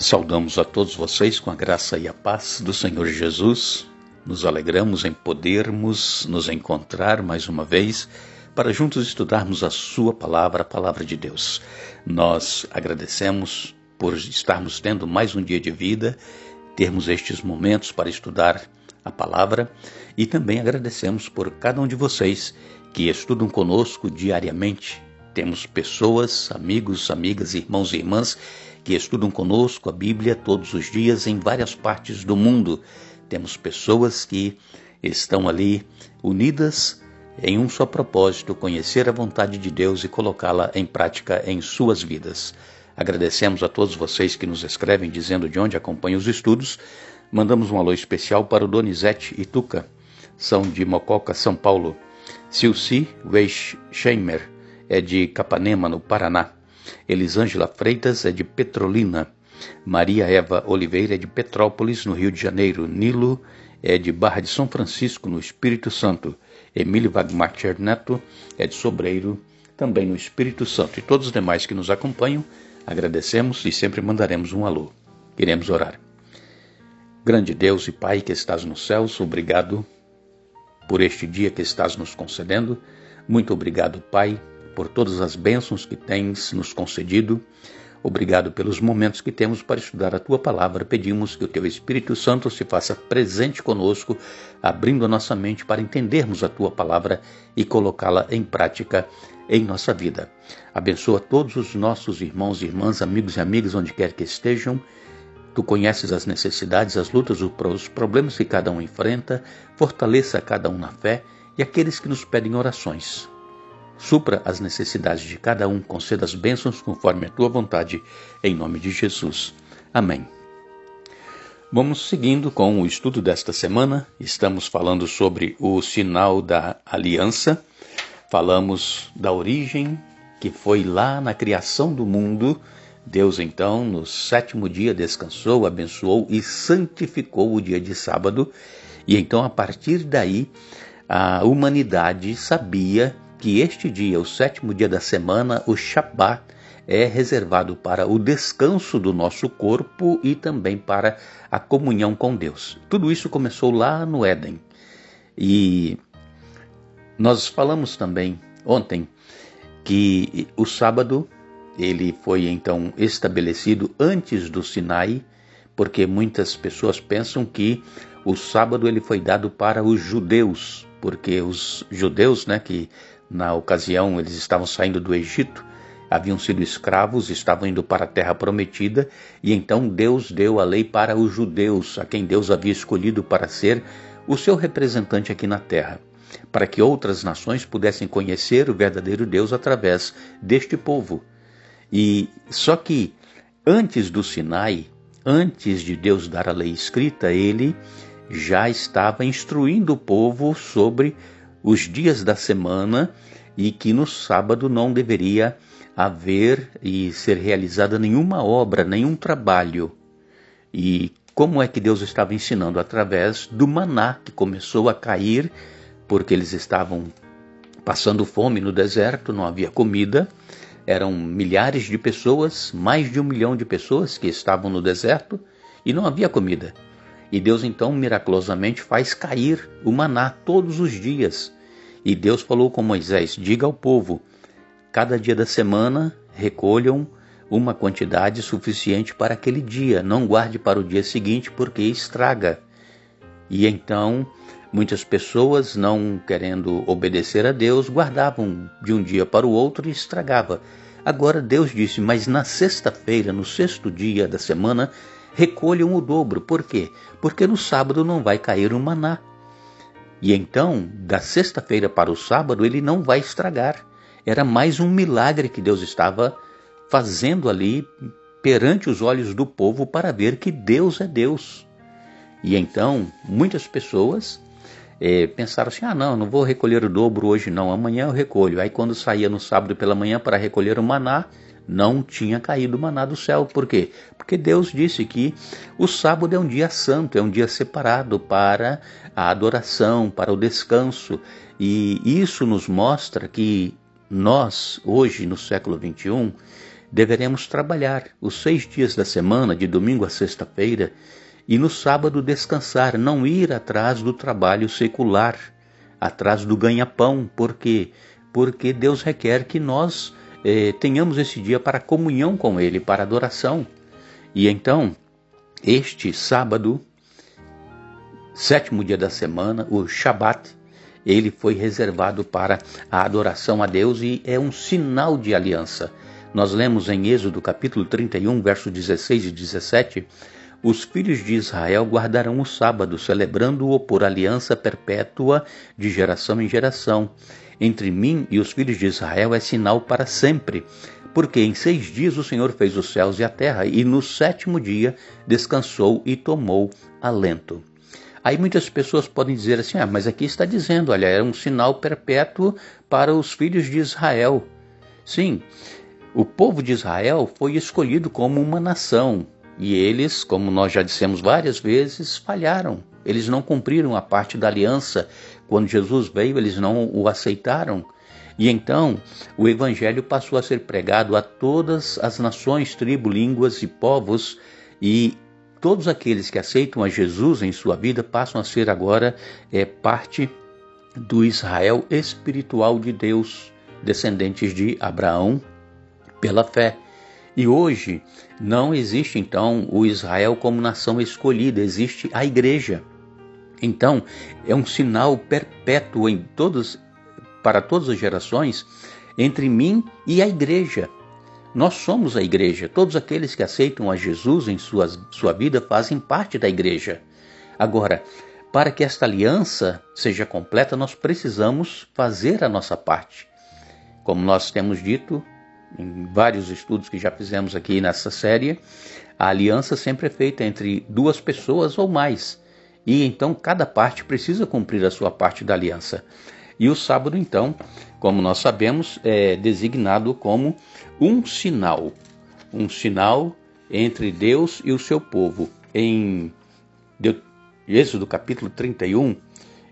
Saudamos a todos vocês com a graça e a paz do Senhor Jesus. Nos alegramos em podermos nos encontrar mais uma vez para juntos estudarmos a sua palavra, a palavra de Deus. Nós agradecemos por estarmos tendo mais um dia de vida, termos estes momentos para estudar a palavra e também agradecemos por cada um de vocês que estudam conosco diariamente. Temos pessoas, amigos, amigas, irmãos e irmãs que estudam conosco a Bíblia todos os dias em várias partes do mundo. Temos pessoas que estão ali unidas em um só propósito, conhecer a vontade de Deus e colocá-la em prática em suas vidas. Agradecemos a todos vocês que nos escrevem dizendo de onde acompanham os estudos. Mandamos um alô especial para o Donizete e Tuca, são de Mococa, São Paulo. Silci Weichheimer é de Capanema, no Paraná. Elisângela Freitas é de Petrolina. Maria Eva Oliveira é de Petrópolis, no Rio de Janeiro. Nilo é de Barra de São Francisco, no Espírito Santo. Emílio Wagmacher Neto é de Sobreiro, também no Espírito Santo. E todos os demais que nos acompanham, agradecemos e sempre mandaremos um alô. Iremos orar. Grande Deus e Pai que estás nos céus, obrigado por este dia que estás nos concedendo. Muito obrigado, Pai, por todas as bênçãos que tens nos concedido. Obrigado pelos momentos que temos para estudar a Tua Palavra. Pedimos que o Teu Espírito Santo se faça presente conosco, abrindo a nossa mente para entendermos a Tua Palavra e colocá-la em prática em nossa vida. Abençoa todos os nossos irmãos e irmãs, amigos e amigas, onde quer que estejam. Tu conheces as necessidades, as lutas, os problemas que cada um enfrenta. Fortaleça cada um na fé e aqueles que nos pedem orações. Supra as necessidades de cada um, conceda as bênçãos conforme a Tua vontade, em nome de Jesus. Amém. Vamos seguindo com o estudo desta semana. Estamos falando sobre o sinal da aliança. Falamos da origem, que foi lá na criação do mundo. Deus, então, no 7º dia descansou, abençoou e santificou o dia de sábado. E então, a partir daí, a humanidade sabia que este dia, o 7º dia da semana, o Shabat, é reservado para o descanso do nosso corpo e também para a comunhão com Deus. Tudo isso começou lá no Éden. E nós falamos também ontem que o sábado, ele foi então estabelecido antes do Sinai, porque muitas pessoas pensam que o sábado ele foi dado para os judeus, porque os judeus, que na ocasião eles estavam saindo do Egito, haviam sido escravos, estavam indo para a terra prometida, e então Deus deu a lei para os judeus, a quem Deus havia escolhido para ser o seu representante aqui na terra, para que outras nações pudessem conhecer o verdadeiro Deus através deste povo. E só que antes do Sinai, antes de Deus dar a lei escrita, ele já estava instruindo o povo sobre os dias da semana e que no sábado não deveria haver e ser realizada nenhuma obra, nenhum trabalho. E como é que Deus estava ensinando? Através do maná que começou a cair, porque eles estavam passando fome no deserto, não havia comida. Eram milhares de pessoas, mais de 1 milhão de pessoas que estavam no deserto e não havia comida. E Deus então miraculosamente faz cair o maná todos os dias. E Deus falou com Moisés: diga ao povo, cada dia da semana recolham uma quantidade suficiente para aquele dia, não guarde para o dia seguinte porque estraga. E então muitas pessoas, não querendo obedecer a Deus, guardavam de um dia para o outro e estragava. Agora Deus disse, mas na sexta-feira, no 6º dia da semana, recolham o dobro. Por quê? Porque no sábado não vai cair o maná. E então, da sexta-feira para o sábado, ele não vai estragar. Era mais um milagre que Deus estava fazendo ali perante os olhos do povo para ver que Deus é Deus. E então, muitas pessoas pensaram assim, não vou recolher o dobro hoje não, amanhã eu recolho. Aí quando saía no sábado pela manhã para recolher o maná, não tinha caído o maná do céu. Por quê? Porque Deus disse que o sábado é um dia santo, é um dia separado para a adoração, para o descanso. E isso nos mostra que nós, hoje no século XXI, deveremos trabalhar os 6 dias da semana, de domingo a sexta-feira, e no sábado descansar, não ir atrás do trabalho secular, atrás do ganha-pão. Por quê? Porque Deus requer que nós tenhamos esse dia para comunhão com Ele, para adoração. E então, este sábado, 7º dia da semana, o Shabat, ele foi reservado para a adoração a Deus e é um sinal de aliança. Nós lemos em Êxodo capítulo 31, versos 16 e 17, os filhos de Israel guardarão o sábado, celebrando-o por aliança perpétua de geração em geração. Entre mim e os filhos de Israel é sinal para sempre, porque em 6 dias o Senhor fez os céus e a terra, e no 7º dia descansou e tomou alento. Aí muitas pessoas podem dizer assim, mas aqui está dizendo, olha, é um sinal perpétuo para os filhos de Israel. Sim, o povo de Israel foi escolhido como uma nação, e eles, como nós já dissemos várias vezes, falharam. Eles não cumpriram a parte da aliança. Quando Jesus veio, eles não o aceitaram. E então, o Evangelho passou a ser pregado a todas as nações, tribos, línguas e povos, e todos aqueles que aceitam a Jesus em sua vida passam a ser agora parte do Israel espiritual de Deus, descendentes de Abraão pela fé. E hoje não existe então o Israel como nação escolhida, existe a igreja. Então é um sinal perpétuo para todas as gerações entre mim e a igreja. Nós somos a igreja. Todos aqueles que aceitam a Jesus em sua vida fazem parte da igreja. Agora, para que esta aliança seja completa, nós precisamos fazer a nossa parte. Como nós temos dito em vários estudos que já fizemos aqui nessa série, a aliança sempre é feita entre 2 pessoas ou mais. E então cada parte precisa cumprir a sua parte da aliança. E o sábado, então, como nós sabemos, é designado como um sinal entre Deus e o seu povo. Em Êxodo capítulo 31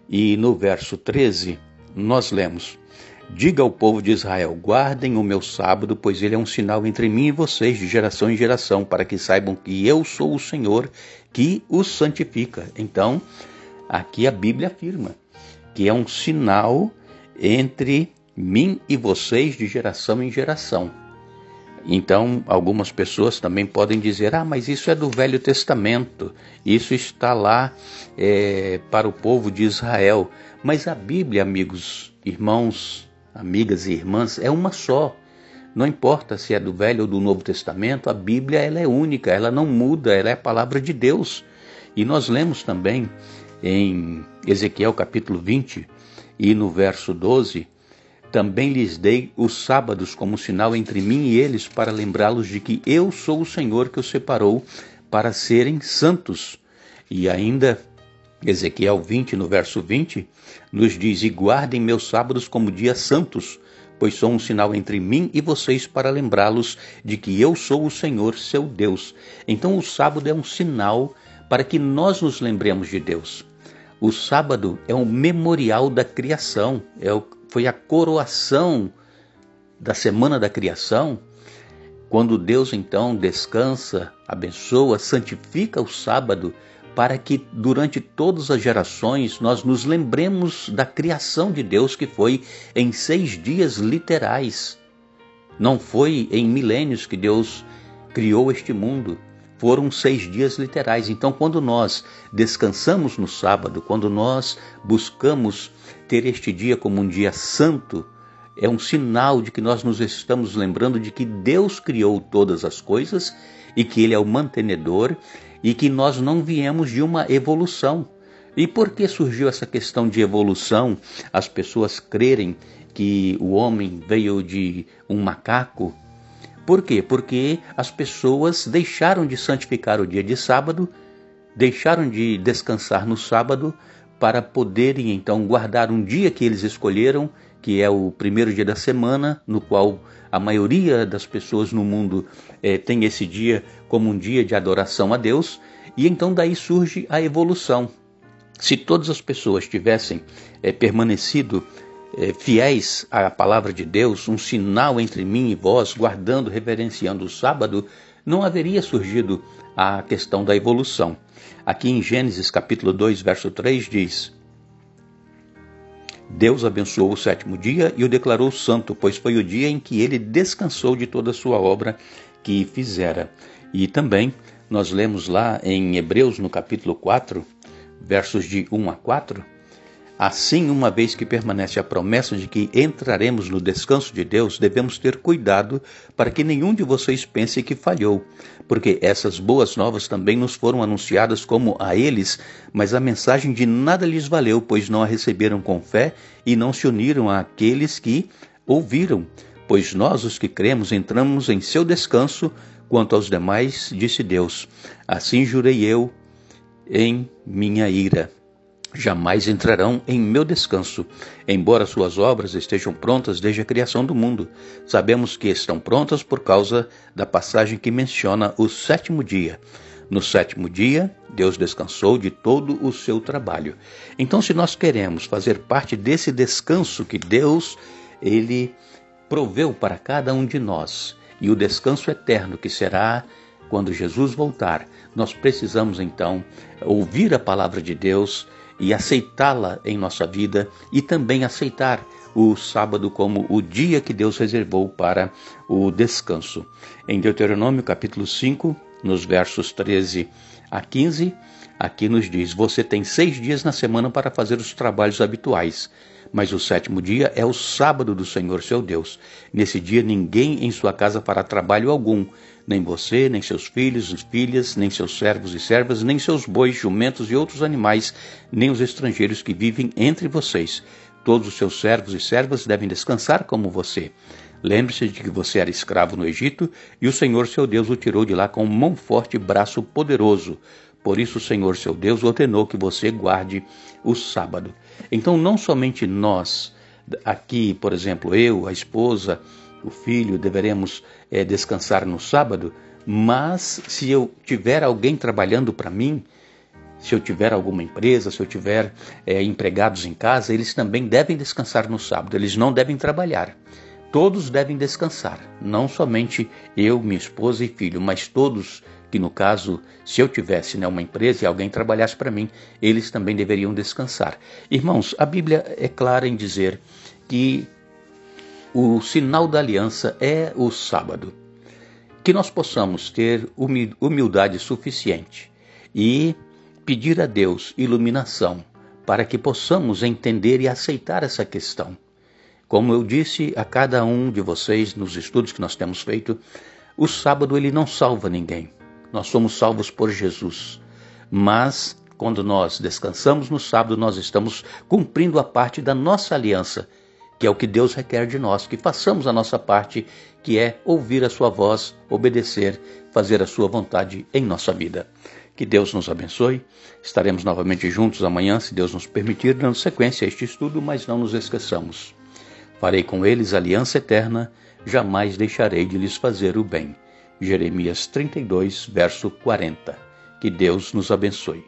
e no verso 13, nós lemos: diga ao povo de Israel, guardem o meu sábado, pois ele é um sinal entre mim e vocês de geração em geração, para que saibam que eu sou o Senhor que os santifica. Então, aqui a Bíblia afirma que é um sinal entre mim e vocês de geração em geração. Então, algumas pessoas também podem dizer, mas isso é do Velho Testamento, isso está lá para o povo de Israel. Mas a Bíblia, amigos, irmãos, amigas e irmãs, é uma só. Não importa se é do Velho ou do Novo Testamento, a Bíblia ela é única, ela não muda, ela é a palavra de Deus. E nós lemos também em Ezequiel capítulo 20 e no verso 12, também lhes dei os sábados como sinal entre mim e eles, para lembrá-los de que eu sou o Senhor que os separou para serem santos. E ainda Ezequiel 20, no verso 20, nos diz, e guardem meus sábados como dias santos, pois são um sinal entre mim e vocês para lembrá-los de que eu sou o Senhor, seu Deus. Então o sábado é um sinal para que nós nos lembremos de Deus. O sábado é um memorial da criação, foi a coroação da semana da criação, quando Deus então descansa, abençoa, santifica o sábado, para que durante todas as gerações nós nos lembremos da criação de Deus, que foi em 6 dias literais. Não foi em milênios que Deus criou este mundo, foram 6 dias literais. Então, quando nós descansamos no sábado, quando nós buscamos ter este dia como um dia santo, é um sinal de que nós nos estamos lembrando de que Deus criou todas as coisas e que Ele é o mantenedor e que nós não viemos de uma evolução. E por que surgiu essa questão de evolução? As pessoas crerem que o homem veio de um macaco. Por quê? Porque as pessoas deixaram de santificar o dia de sábado, deixaram de descansar no sábado para poderem então guardar um dia que eles escolheram, que é o primeiro dia da semana, no qual a maioria das pessoas no mundo tem esse dia como um dia de adoração a Deus, e então daí surge a evolução. Se todas as pessoas tivessem permanecido fiéis à palavra de Deus, um sinal entre mim e vós, guardando, reverenciando o sábado, não haveria surgido a questão da evolução. Aqui em Gênesis capítulo 2, verso 3 diz: Deus abençoou o sétimo dia e o declarou santo, pois foi o dia em que ele descansou de toda a sua obra que fizera. E também nós lemos lá em Hebreus, no capítulo 4, versos de 1 a 4, assim, uma vez que permanece a promessa de que entraremos no descanso de Deus, devemos ter cuidado para que nenhum de vocês pense que falhou, porque essas boas novas também nos foram anunciadas como a eles, mas a mensagem de nada lhes valeu, pois não a receberam com fé e não se uniram àqueles que ouviram. Pois nós, os que cremos, entramos em seu descanso. Quanto aos demais, disse Deus, assim jurei eu em minha ira: jamais entrarão em meu descanso, embora suas obras estejam prontas desde a criação do mundo. Sabemos que estão prontas por causa da passagem que menciona o sétimo dia. No sétimo dia, Deus descansou de todo o seu trabalho. Então, se nós queremos fazer parte desse descanso que Deus, ele proveu para cada um de nós, e o descanso eterno que será quando Jesus voltar, nós precisamos então ouvir a palavra de Deus e aceitá-la em nossa vida, e também aceitar o sábado como o dia que Deus reservou para o descanso. Em Deuteronômio capítulo 5, nos versos 13 a 15, aqui nos diz: você tem 6 dias na semana para fazer os trabalhos habituais, mas o sétimo dia é o sábado do Senhor seu Deus. Nesse dia ninguém em sua casa fará trabalho algum, nem você, nem seus filhos e filhas, nem seus servos e servas, nem seus bois, jumentos e outros animais, nem os estrangeiros que vivem entre vocês. Todos os seus servos e servas devem descansar como você. Lembre-se de que você era escravo no Egito, e o Senhor seu Deus o tirou de lá com mão forte e braço poderoso. Por isso o Senhor seu Deus ordenou que você guarde o sábado. Então, não somente nós, aqui, por exemplo, eu, a esposa, o filho, deveremos descansar no sábado, mas se eu tiver alguém trabalhando para mim, se eu tiver alguma empresa, se eu tiver empregados em casa, eles também devem descansar no sábado, eles não devem trabalhar. Todos devem descansar, não somente eu, minha esposa e filho, mas todos que, no caso, se eu tivesse uma empresa e alguém trabalhasse para mim, eles também deveriam descansar. Irmãos, a Bíblia é clara em dizer que o sinal da aliança é o sábado. Que nós possamos ter humildade suficiente e pedir a Deus iluminação para que possamos entender e aceitar essa questão. Como eu disse a cada um de vocês nos estudos que nós temos feito, o sábado ele não salva ninguém. Nós somos salvos por Jesus. Mas quando nós descansamos no sábado, nós estamos cumprindo a parte da nossa aliança, que é o que Deus requer de nós, que façamos a nossa parte, que é ouvir a sua voz, obedecer, fazer a sua vontade em nossa vida. Que Deus nos abençoe. Estaremos novamente juntos amanhã, se Deus nos permitir, dando sequência a este estudo, mas não nos esqueçamos. Farei com eles aliança eterna, jamais deixarei de lhes fazer o bem. Jeremias 32, verso 40. Que Deus nos abençoe.